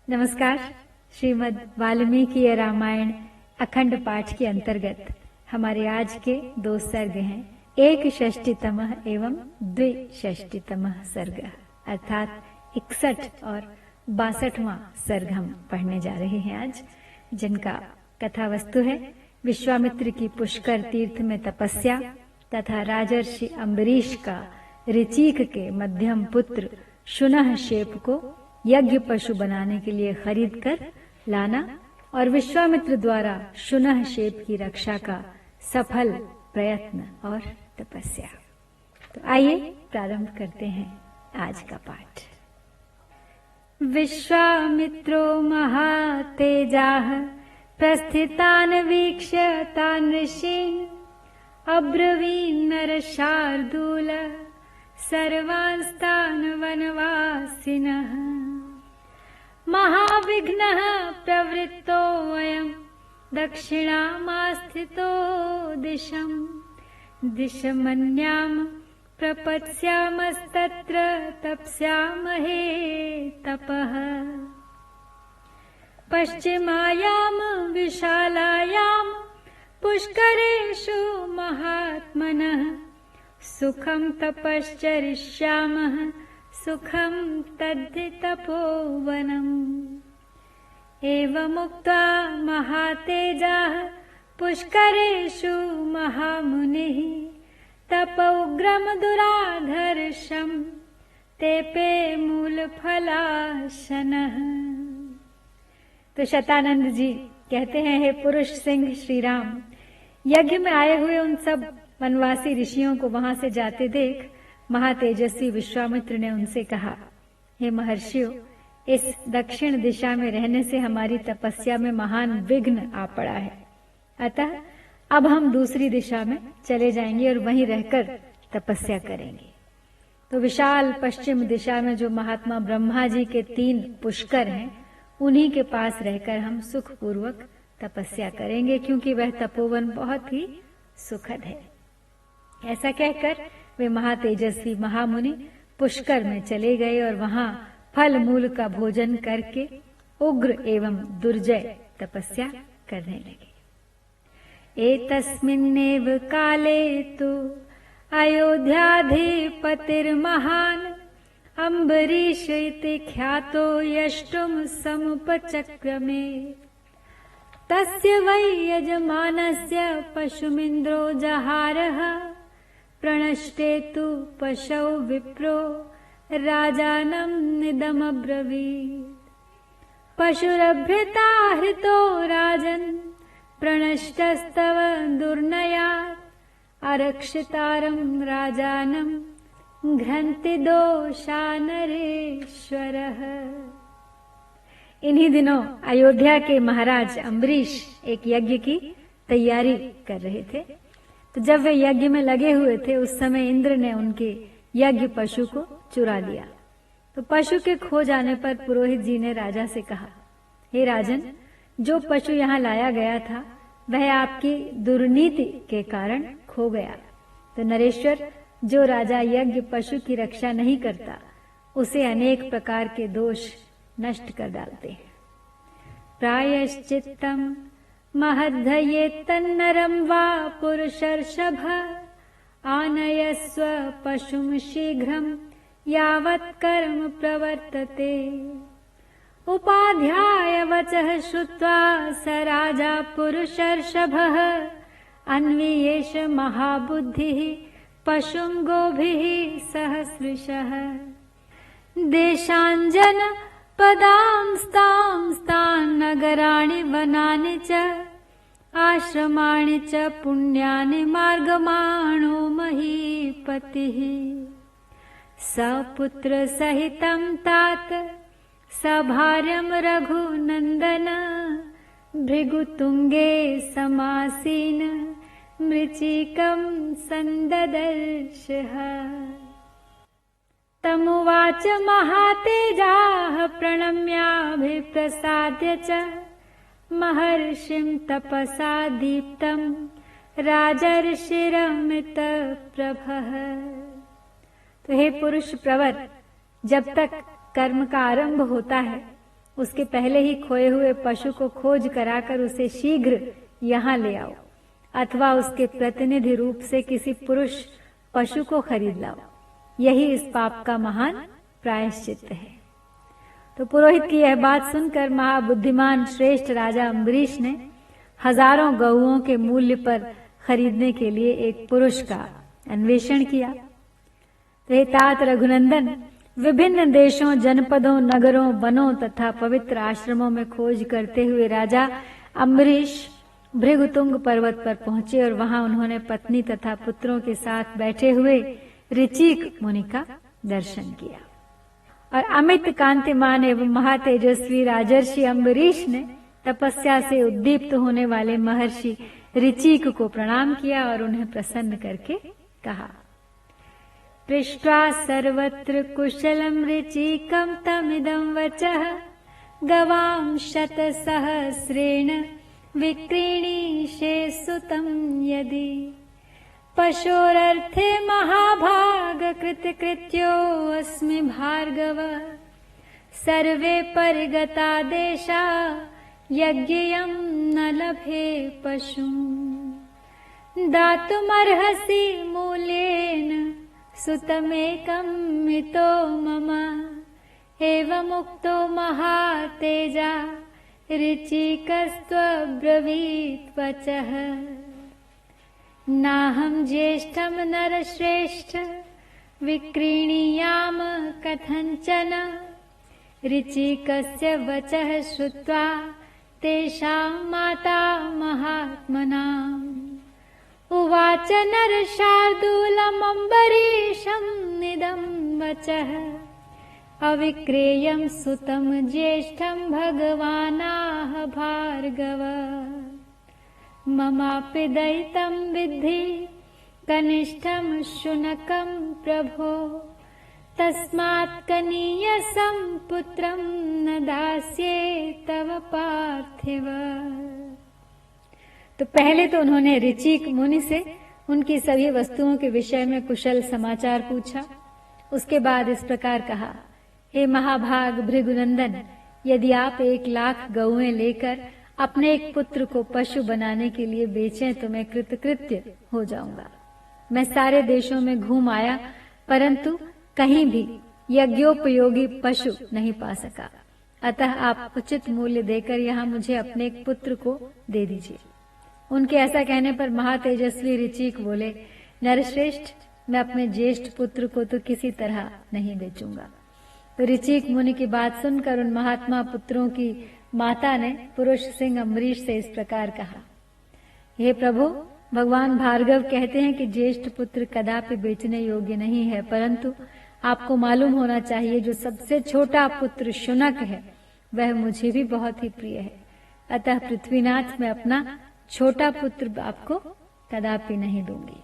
नमस्कार। श्रीमद् वाल्मीकि रामायण अखंड पाठ के अंतर्गत हमारे आज के 2 सर्ग हैं। 61तम एवं 62तम सर्ग अर्थात 61 और 62वां सर्ग हम पढ़ने जा रहे हैं आज, जिनका कथा वस्तु है विश्वामित्र की पुष्कर तीर्थ में तपस्या तथा राजर्षि अम्बरीश का ऋचिक के मध्यम पुत्र शुनह शेप को यज्ञ पशु बनाने के लिए खरीद कर लाना और विश्वामित्र द्वारा शुनह शेप की रक्षा का सफल प्रयत्न और तपस्या। तो आइए प्रारंभ करते हैं आज का पाठ। विश्वामित्रो महातेजाः प्रस्थितान् वीक्ष्य तान् ऋषीन् अब्रवीन् नरशार्दूल सर्वांस्तान् वनवासिनः महाविघ्नः प्रवृत्तोऽयं दक्षिणामास्थितो दिशमन्यां प्रपत्स्यामस्तत्र तप्स्यामहे तपः। पश्चिमायां विशालायां पुष्करेषु महात्मनः सुखं तपश्चरिष्यामः सुखं तद्धि तपोवनम्। एवमुक्त्वा महातेजाः पुष्करेषु महामुनिः तप उग्रं दुराधर्षं तेपे मूलफलाशनः। तो शतानंद जी कहते हैं, हे पुरुष सिंह श्री राम, यज्ञ में आए हुए उन सब वनवासी ऋषियों को वहां से जाते देख महातेजस्वी विश्वामित्र ने उनसे कहा, हे महर्षियों, इस दक्षिण दिशा में रहने से हमारी तपस्या में महान विघ्न आ पड़ा है। अतः अब हम दूसरी दिशा में चले जाएंगे और वहीं रहकर तपस्या करेंगे। तो विशाल पश्चिम दिशा में जो महात्मा ब्रह्मा जी के 3 पुष्कर हैं, उन्हीं के पास रहकर हम सुखपूर्वक तपस्या करेंगे, क्योंकि वह तपोवन बहुत ही सुखद है। ऐसा कहकर वे महातेजस्वी महामुनि पुष्कर में चले गए और वहां फल मूल का भोजन करके उग्र एवं दुर्जय तपस्या करने लगे। एतस्मिन्नेव काले तु अयोध्याधिपतिर्महान् अम्बरीष इति ख्यातो यष्टुं समुपचक्रमे। तस्य वै यजमानस्य पशुमिन्द्रो जहारः प्रणष्टे तु पशौ विप्रो राजानं निदमब्रवीत्। पशुरभ्यता हृतो राजन् प्रणष्टस्तव दुर्नयात् आरक्षितारं राजानं घ्रन्ति दोषा नरेश्वरः। इन्हीं दिनों अयोध्या के महाराज अम्बरीश एक यज्ञ की तैयारी कर रहे थे। तो जब वे यज्ञ में लगे हुए थे, उस समय इंद्र ने उनके यज्ञ पशु को चुरा लिया। तो पशु के खो जाने पर पुरोहित जी ने राजा से कहा, हे राजन, जो पशु यहाँ लाया गया था वह आपकी दुर्नीति के कारण खो गया। तो नरेश्वर, जो राजा यज्ञ पशु की रक्षा नहीं करता, उसे अनेक प्रकार के दोष नष्ट कर डालते हैं। प्रायश्चित्तम महद्धये तन्नरं वा पुरुषर्षभ आनयस्व पशुं शीघ्रं यावत् कर्म प्रवर्तते। उपाध्याय वचः श्रुत्वा स राजा पुरुषर्षभः अन्वियेष महाबुद्धिः पशुं गोभिः सहस्रशः। देशाञ्जन पदांस्तां नगराणि वनानि च आश्रमाणि च पुण्यानि मार्गमाणो महीपतिः। सपुत्र सहितं तात सभार्यं रघुनन्दन भृगुतुङ्गे समासीन मृचिकं सन्ददर्शः। तमुवाच महातेजाः प्रणम्याभिप्रसाद्य च महर्षिं तपसा दीप्तं राजर्षिरमृतप्रभः। तो हे पुरुष प्रवर, जब तक कर्म का आरंभ होता है उसके पहले ही खोए हुए पशु को खोज कराकर उसे शीघ्र यहाँ ले आओ, अथवा उसके प्रतिनिधि रूप से किसी पुरुष पशु को खरीद लाओ। यही इस पाप का महान प्रायश्चित है। तो पुरोहित की यह बात सुनकर महाबुद्धिमान श्रेष्ठ राजा अम्बरीश ने हजारों गौओं के मूल्य पर खरीदने के लिए एक पुरुष का अन्वेषण किया। तो तात रघुनंदन, विभिन्न देशों, जनपदों, नगरों, वनों तथा पवित्र आश्रमों में खोज करते हुए राजा अम्बरीश भृगुतुंग पर्वत पर पहुंचे और वहां उन्होंने पत्नी तथा पुत्रों के साथ बैठे हुए ऋचिक मुनि का दर्शन किया। और अमित कांतिमान एवं महातेजस्वी राजर्षि अम्बरीश ने तपस्या से उद्दीप्त होने वाले महर्षि ऋचिक को प्रणाम किया और उन्हें प्रसन्न करके कहा, पृष्ट्वा सर्वत्र कुशलम ऋचिकम तमिदं वचः गवां शतसहस्रेण विक्रीणीषे सुतं यदि पशोरर्थे महाभाग कृतकृत्यो अस्मि भार्गव सर्वे परिगता देशा यज्ञयं न लभे पशुं दातुमर्हसि मूल्येन सुतमेकं मितो मम एवमुक्तो महातेजा ऋचिकस्त्वब्रवीत् वचः नाहं ज्येष्ठं नरश्रेष्ठ विक्रीणीयाम कथञ्चन। ऋचिकस्य वचः श्रुत्वा तेषां माता महात्मनाम् उवाच नरशार्दूलमम्बरीशम् इदं वचः अविक्रेयं सुतं ज्येष्ठं भगवानाह भार्गव ममापि दयितं विद्धि कनिष्ठं शुनकं प्रभो तस्मात् कनीयसं पुत्रं न दास्ये तव पार्थिव। तो पहले तो उन्होंने ऋचिक मुनि से उनकी सभी वस्तुओं के विषय में कुशल समाचार पूछा। उसके बाद इस प्रकार कहा, हे महाभाग भृगुनंदन, यदि आप 1,00,000 गौएं लेकर अपने एक पुत्र को पशु बनाने के लिए बेचें तो मैं कृतकृत्य हो जाऊंगा। मैं सारे देशों में घूम आया परंतु कहीं भी यज्ञोपयोगी पशु नहीं पा सका, अतः आप उचित मूल्य देकर यहाँ मुझे अपने एक पुत्र को दे दीजिए। उनके ऐसा कहने पर महातेजस्वी ऋचिक बोले, नरश्रेष्ठ, मैं अपने ज्येष्ठ पुत्र को तो किसी तरह नहीं बेचूंगा। तो ऋचिक मुनि की बात सुनकर उन महात्मा पुत्रों की माता ने पुरुष सिंह अम्बरीश से इस प्रकार कहा, हे प्रभु, भगवान भार्गव कहते हैं कि ज्येष्ठ पुत्र कदापि बेचने योग्य नहीं है, परंतु आपको मालूम होना चाहिए जो सबसे छोटा पुत्र शुनक है वह मुझे भी बहुत ही प्रिय है, अतः पृथ्वीनाथ मैं अपना छोटा पुत्र आपको कदापि नहीं दूंगी।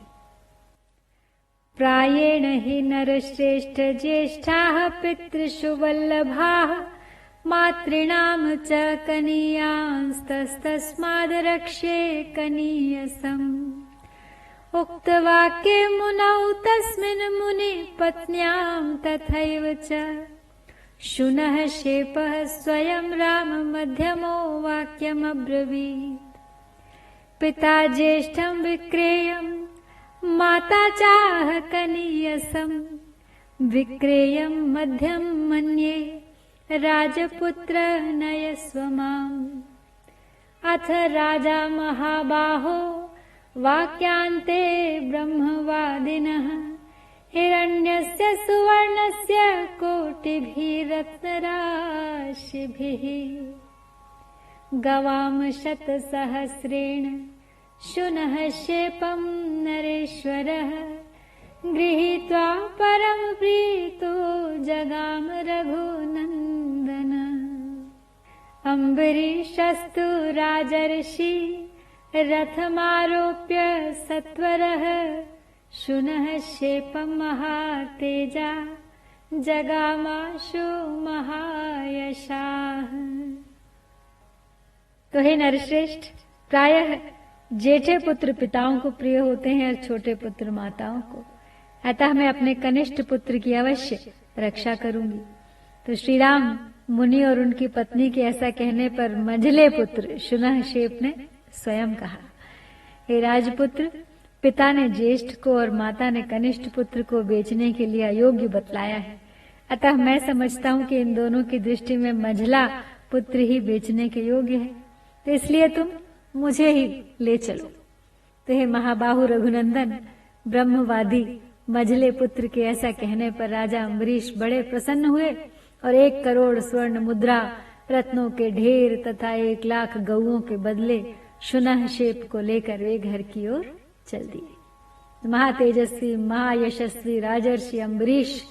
प्रायेण हि नरश्रेष्ठ ज्येष्ठाः पितृषु वल्लभाः मातॄणां च कनीयांस्तस्माद् रक्ष्ये कनीयसम्। उक्तवाक्ये मुनौ तस्मिन् मुनि पत्न्यां तथैव च शुनः शेपः स्वयं राम मध्यमो वाक्यमब्रवीत्। पिता ज्येष्ठं विक्रेयं माता चाह कनीयसं विक्रेयं मध्यं मन्ये राजपुत्र नयस्व माम्। अथ राजा महाबाहो वाक्यान्ते ब्रह्मवादिनः हिरण्यस्य सुवर्णस्य कोटिभिः रत्नराशिभिः गवां शतसहस्रेण शुनः शेपं नरेश्वरः गृहीत्वा परम प्रीतो जगाम रघुनंदन। अम्बरीशस्तु राजर्षि रथमारोप्य सत्वरः शुनः शेपं महातेजा जगामाशु महायशाः। तो हे नरश्रेष्ठ, प्रायः जेठे पुत्र पिताओं को प्रिय होते हैं और छोटे पुत्र माताओं को, अतः मैं अपने कनिष्ठ पुत्र की अवश्य रक्षा करूंगी। तो श्री राम मुनि और उनकी पत्नी के ऐसा कहने पर मंझले पुत्र शुनहशेप ने स्वयं कहा, हे राजपुत्र, पिता ने ज्येष्ठ को और माता ने कनिष्ठ पुत्र को बेचने के लिए अयोग्य बतलाया है, अतः मैं समझता हूँ कि इन दोनों की दृष्टि में मंझला पुत्र ही बेचने के योग्य है, तो इसलिए तुम मुझे ही ले चलो। तो हे महाबाहु रघुनंदन, ब्रह्मवादी मंझले पुत्र के ऐसा कहने पर राजा अम्बरीश बड़े प्रसन्न हुए और 1 करोड़ स्वर्ण मुद्रा, रत्नों के ढेर तथा 1 लाख गौओं के बदले शुनहशेप को लेकर वे घर की ओर चल दिए। महातेजस्वी महायशस्वी राजर्षि अम्बरीश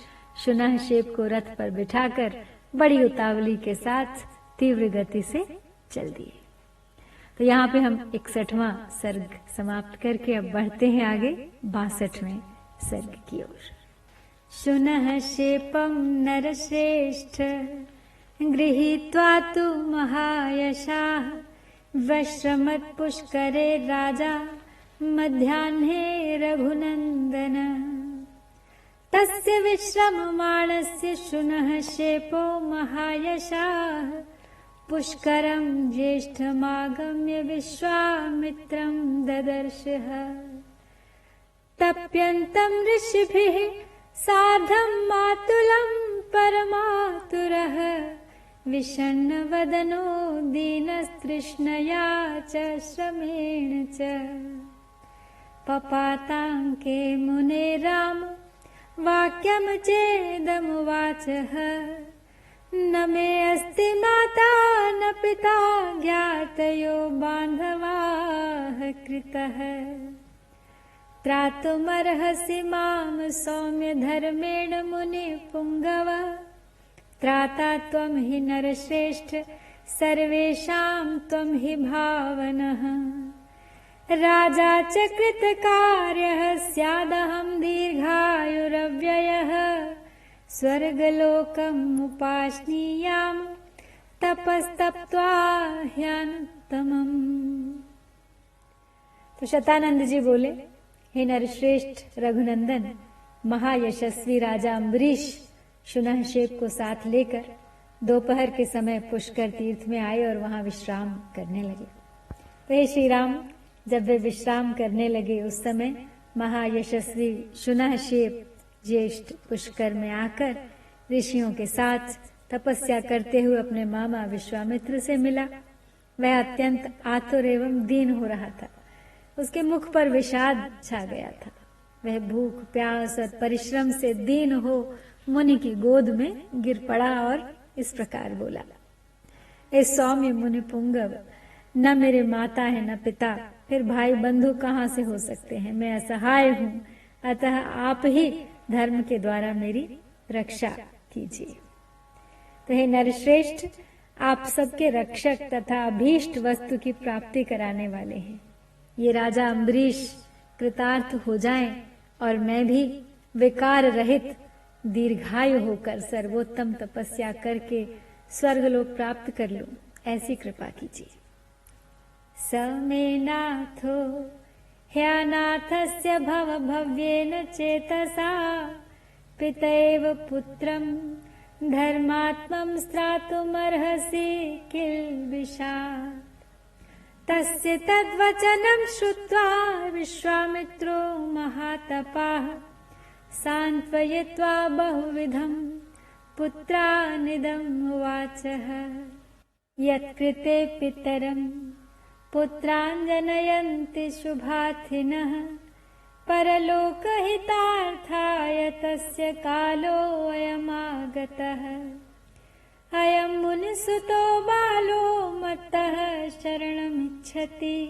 शुनहशेप को रथ पर बिठाकर बड़ी उतावली के साथ तीव्र गति से चल दिए। तो यहाँ पे हम 61वां सर्ग समाप्त करके अब बढ़ते हैं आगे 62वें सर्ग की ओर। शुनहशेपं नरश्रेष्ठ गृहीत्वा तु महायशाः वश्रमत्पुष्करे राजा मध्याह्ने रघुनन्दन। तस्य विश्रममाणस्य शुनहशेपो महायशाः पुष्करं ज्येष्ठमागम्य विश्वामित्रं ददर्शः। तप्यन्तं ऋषिभिः सार्धं मातुलं परमातुरः विषण्णवदनो दीनस्तृष्णया च श्रमेण च। पपाताङ्के मुने राम वाक्यं चेदमुवाचः, न मे अस्ति माता न पिता ज्ञातयो बान्धवाः कृतः। त्रातुमर्हसि मां सौम्य धर्मेण मुनिपुङ्गव। त्राता त्वं हि नरश्रेष्ठ सर्वेषां त्वं हि भावनः। राजा च कृतकार्यः स्यादहं दीर्घायुरव्ययः। स्वर्गलोकम् उपाश्नीयाम् तपस्तप्त्वा ह्यनुत्तमम्। तो शतानंद जी बोले, हे नरश्रेष्ठ रघुनंदन, महायशस्वी राजा अम्बरीश शुनहशेप को साथ लेकर दोपहर के समय पुष्कर तीर्थ में आए और वहां विश्राम करने लगे। तो हे श्री राम, जब वे विश्राम करने लगे उस समय महायशस्वी शुनहशेप ज्येष्ठ पुष्कर में आकर ऋषियों के साथ तपस्या करते हुए अपने मामा विश्वामित्र से मिला। वह अत्यंत आतुर एवं दीन हो रहा था। उसके मुख पर विषाद छा गया था। वह भूख प्यास और परिश्रम से दीन हो मुनि की गोद में गिर पड़ा और इस प्रकार बोला, इस सौम्य मुनि पुंगव, न मेरे माता है न पिता, फिर भाई बंधु कहाँ से हो सकते हैं। मैं असहाय हूँ, अतः आप ही धर्म के द्वारा मेरी रक्षा कीजिए। तो हे नरश्रेष्ठ, आप सबके रक्षक तथा अभीष्ट वस्तु की प्राप्ति कराने वाले हैं। ये राजा अम्बरीश कृतार्थ हो जाएं और मैं भी विकार रहित दीर्घायु होकर सर्वोत्तम तपस्या करके स्वर्गलोक प्राप्त कर लूं, ऐसी कृपा कीजिए। स मे नाथो ह्यानाथस्य भव भव्येन चेतसा पितैव पुत्रं धर्मात्मं स्त्रातुमर्हसि किल्बिषात्। तस्य तद्वचनं श्रुत्वा विश्वामित्रो महातपाः सान्त्वयित्वा बहुविधं पुत्रानिदम् उवाचः। यत्कृते पितरं पुत्रान् जनयन्ति शुभार्थिनः परलोकहितार्थाय तस्य कालोऽयमागतः। अयं मुनिसुतो बालो मत्तः शरणमिच्छति।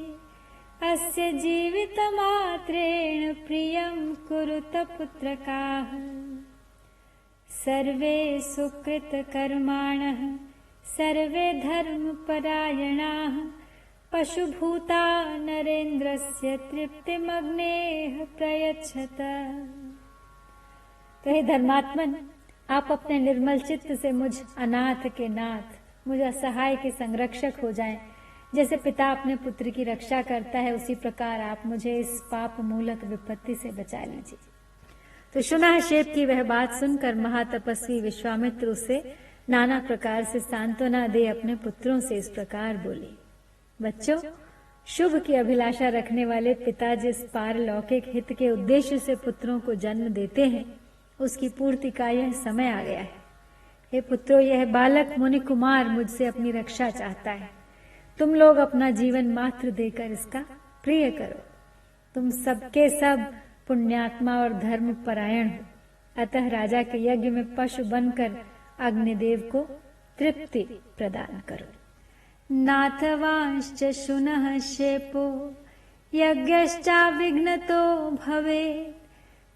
अस्य जीवितमात्रेण प्रियं कुरुत पुत्रकाः। सर्वे सुकृतकर्माणः सर्वे धर्मपरायणाः पशुभूता नरेन्द्रस्य तृप्तिमग्नेः प्रयच्छत। तो हे धर्मात्मन, आप अपने निर्मल चित्त से मुझ अनाथ के नाथ, मुझ असहाय के संरक्षक हो जाएं। जैसे पिता अपने पुत्र की रक्षा करता है, उसी प्रकार आप मुझे इस पाप मूलक विपत्ति से बचा लीजिए। तो शुनहशेप की वह बात सुनकर महातपस्वी विश्वामित्र उससे नाना प्रकार से सांत्वना दे अपने पुत्रों से इस प्रकार बोली, बच्चों, शुभ की अभिलाषा रखने वाले पिता जिस पारलौकिक हित के उद्देश्य से पुत्रों को जन्म देते हैं, उसकी पूर्ति का यह समय आ गया है। हे पुत्रों, यह बालक मुनि कुमार मुझसे अपनी रक्षा चाहता है। तुम लोग अपना जीवन मात्र देकर इसका प्रिय करो। तुम सबके सब पुण्यात्मा और धर्म परायण हो, अतः राजा के यज्ञ में पशु बनकर अग्निदेव को तृप्ति प्रदान करो। नाथवांश्च शुनः शेपो यज्ञश्चा विघ्नतो भवेत्,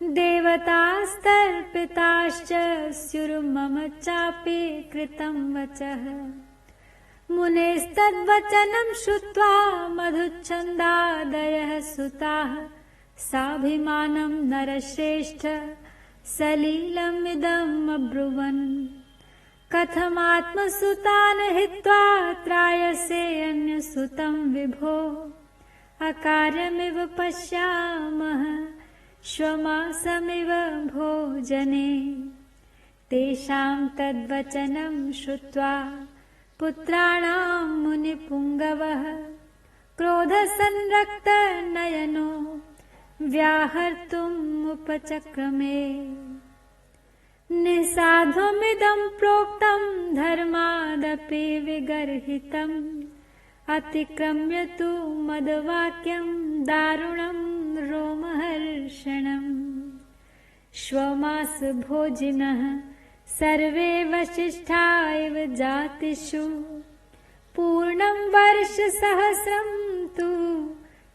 देवतास्तर्पिताश्च स्युर्मम चापि कृतं वचः। मुनेस्तद्वचनं श्रुत्वा मधुच्छन्दादयः सुताः, साभिमानं नरश्रेष्ठ सलीलमिदम् अब्रुवन्। कथमात्मसुतान् हित्वा त्रायसे अन्यसुतं विभो, अकार्यमिव पश्यामः श्वमासमिव भोजने। तेषां तद्वचनं श्रुत्वा पुत्राणां मुनिपुङ्गवः, क्रोधसंरक्तनयनो व्याहर्तुम् उपचक्रमे। निसाधुमिदं प्रोक्तं धर्मादपि विगर्हितम्, अतिक्रम्य तु मद्वाक्यं दारुणं रोमहर्षणम्। श्वमास भोजिनः सर्वे वसिष्ठा इव जातिषु, पूर्णं वर्षसहस्रं तु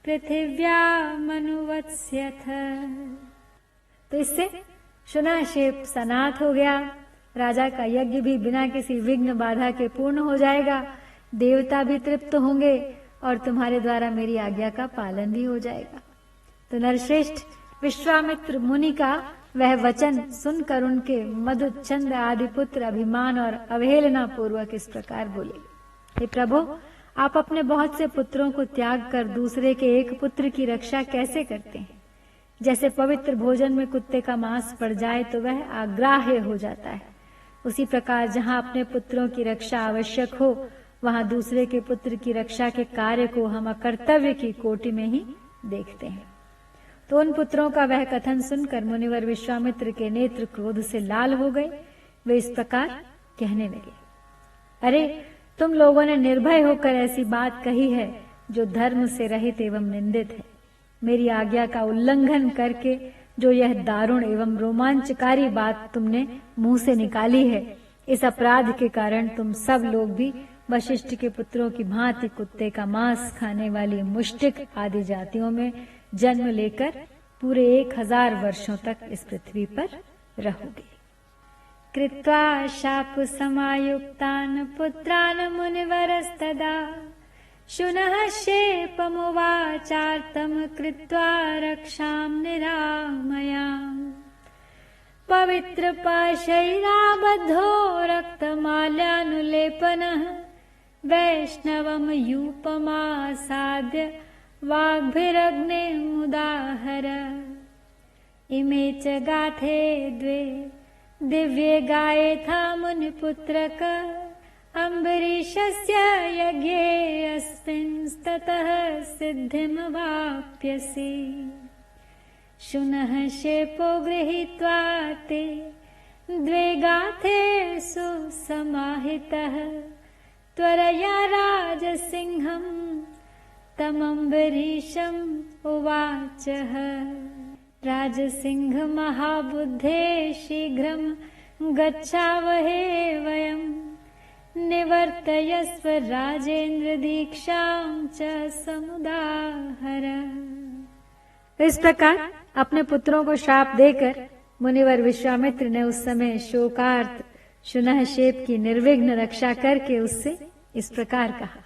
पृथिव्यामनुवत्स्यथ। तो इससे शुनःशेप सनाथ हो गया। राजा का यज्ञ भी बिना किसी विघ्न बाधा के पूर्ण हो जाएगा, देवता भी तृप्त होंगे और तुम्हारे द्वारा मेरी आज्ञा का पालन भी हो जाएगा। तो नरश्रेष्ठ विश्वामित्र मुनि का वह वचन सुनकर उनके मधुच्छंद आदि पुत्र अभिमान और अवहेलना पूर्वक इस प्रकार बोले, हे प्रभु, आप अपने बहुत से पुत्रों को त्याग कर दूसरे के एक पुत्र की रक्षा कैसे करते हैं? जैसे पवित्र भोजन में कुत्ते का मांस पड़ जाए तो वह अग्राह्य हो जाता है, उसी प्रकार जहाँ अपने पुत्रों की रक्षा आवश्यक हो, वहाँ दूसरे के पुत्र की रक्षा के कार्य को हम अकर्तव्य की कोटि में ही देखते हैं। तो उन पुत्रों का वह कथन सुनकर मुनिवर विश्वामित्र के नेत्र क्रोध से लाल हो गए। वे इस प्रकार कहने लगे, अरे, तुम लोगों ने निर्भय होकर ऐसी बात कही है जो धर्म से रहित एवं निंदित है। मेरी आज्ञा का उल्लंघन करके जो यह दारुण एवं रोमांचकारी बात तुमने मुंह से निकाली है, इस अपराध के कारण तुम सब लोग भी वशिष्ठ के पुत्रों की भांति कुत्ते का मांस खाने वाली मुष्टिक आदि जातियों में जन्म लेकर पूरे 1000 वर्षों तक इस पृथ्वी पर रहोगे। कृत्वा शाप समायुक्तान् पुत्रान् मुनिवरस्तदा, शुनः शेपमुवाचार्तं कृत्वा रक्षां निरामयाम्। पवित्रपाशैराबद्धो रक्तमाल्यानुलेपनः, वैष्णवं यूपमासाद्य वाग्भिरग्निमुदाहर। इमे च गाथे द्वे दिव्ये गायेथा मुनिपुत्रक, अम्बरीशस्य यज्ञे अस्मिंस्ततः सिद्धिमवाप्यसि। शुनः शेपो गृहीत्वा ते द्वे गाथे सुसमाहितः, त्वरया राजसिंहं तमम्बरीशम् उवाचः। राजसिंह महाबुद्धे शीघ्रं गच्छावहे वयम्, निवर्तयस्व राजेन्द्र दीक्षां च समुदाहर। इस प्रकार अपने पुत्रों को श्राप देकर मुनिवर विश्वामित्र ने उस समय शोकार्त शुनःशेप की निर्विघ्न रक्षा करके उससे इस प्रकार कहा,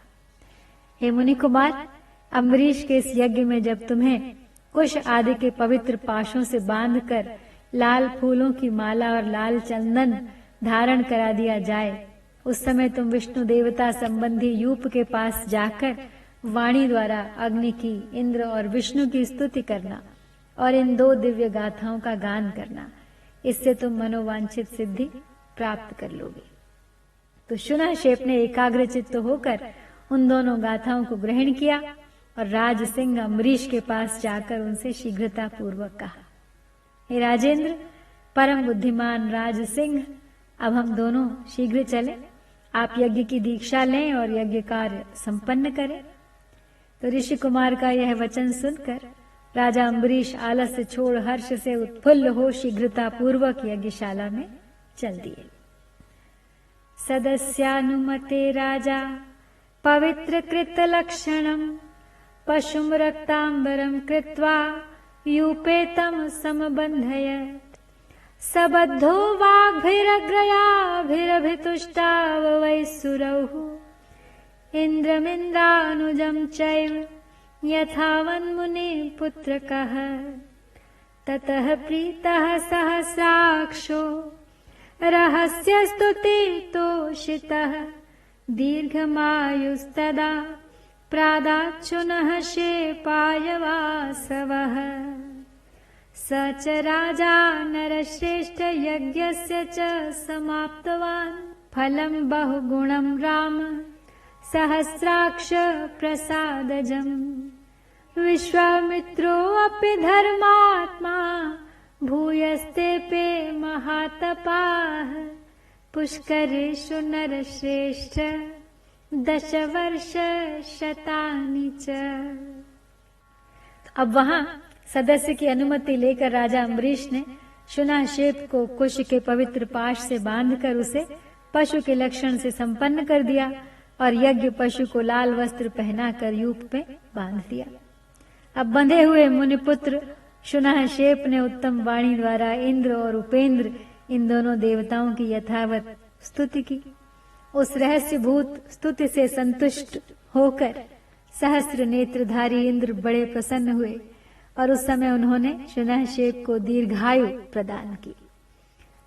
हे मुनि कुमार, अम्बरीश के इस यज्ञ में जब तुम्हें कुश आदि के पवित्र पाशों से बांधकर लाल फूलों की माला और लाल चंदन धारण करा दिया जाए, उस समय तुम विष्णु देवता संबंधी यूप के पास जाकर वाणी द्वारा अग्नि की, इंद्र और विष्णु की स्तुति करना और इन 2 दिव्य गाथाओं का गान करना। इससे तुम मनोवांछित सिद्धि प्राप्त कर लोगे। तो शुनहशेप ने एकाग्रचित्त होकर उन दोनों गाथाओं को ग्रहण किया और राज सिंह अम्बरीश के पास जाकर उनसे शीघ्रता पूर्वक कहा, हे राजेंद्र, परम बुद्धिमान राज सिंह, अब हम दोनों शीघ्र चले, आप यज्ञ की दीक्षा लें और यज्ञ कार्य संपन्न करें। तो ऋषि कुमार का यह वचन सुनकर राजा अम्बरीश आलस्य छोड़ हर्ष से उत्फुल्ल हो शीघ्रता पूर्वक यज्ञशाला में चल दिए। सदस्यानुमते राजा पवित्र कृत लक्षणम पशुम रक्तांबरम कृत्वा यूपेतम समबंधयत् सबद्धो वाग्भिरग्रयाभिरभितुष्टाव वै सुरौः इन्द्रमिन्द्रानुजं चैव यथावन्मुनि पुत्रकः ततः प्रीतः सहस्राक्षो रहस्य स्तुतितोषितः दीर्घमायुस्तदा प्रादाच्छुनः शेपाय वासवः स च राजा नरश्रेष्ठ यज्ञस्य च समाप्तवान् फलं बहुगुणं राम सहस्राक्ष प्रसादजम् विश्वामित्रोऽपि धर्मात्मा भूयस्तेऽपि महातपाः पुष्करेषु नरश्रेष्ठ 10 वर्ष शतानि च। अब वहां सदस्य की अनुमति लेकर राजा अम्बरीश ने शुनहशेप को कुश के पवित्र पाश से बांधकर उसे पशु के लक्षण से संपन्न कर दिया और यज्ञ पशु को लाल वस्त्र पहनाकर यूप में बांध दिया। अब बंधे हुए मुनिपुत्र शुनहशेप ने उत्तम वाणी द्वारा इंद्र और उपेंद्र इन दोनों देवताओं की यथावत स्तुति की। उस रहस्यभूत स्तुति से संतुष्ट होकर सहस्र नेत्रधारी इंद्र बड़े प्रसन्न हुए और उस समय उन्होंने शुनहशेप को दीर्घायु प्रदान की।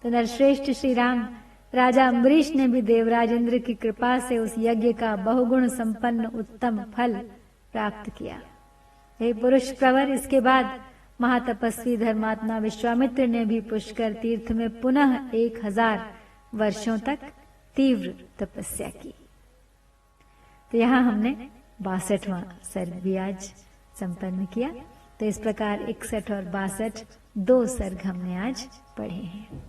तो नरश्रेष्ठ श्री राम राजा अम्बरीश ने भी देवराज इंद्र की कृपा से उस यज्ञ का बहुगुण संपन्न उत्तम फल प्राप्त किया। हे पुरुष प्रवर, इसके बाद महातपस्वी धर्मात्मा विश्वामित्र ने भी पुष्कर तीर्थ में पुनः 1000 वर्षों तक तीव्र तपस्या की। तो यहाँ हमने 62वां सर्ग भी आज संपन्न किया। तो इस प्रकार 61 और 62 2 सर्ग हमने आज पढ़े हैं।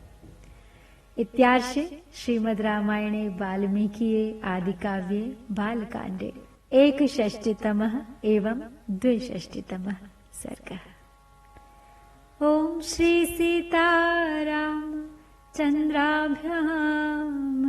इत्यार्षे श्रीमद् रामायणे वाल्मीकिये आदि काव्ये बालकांडे 61तमः एवं 62तमः सर्गः। ओम श्री सीताराम चंद्राभ्यां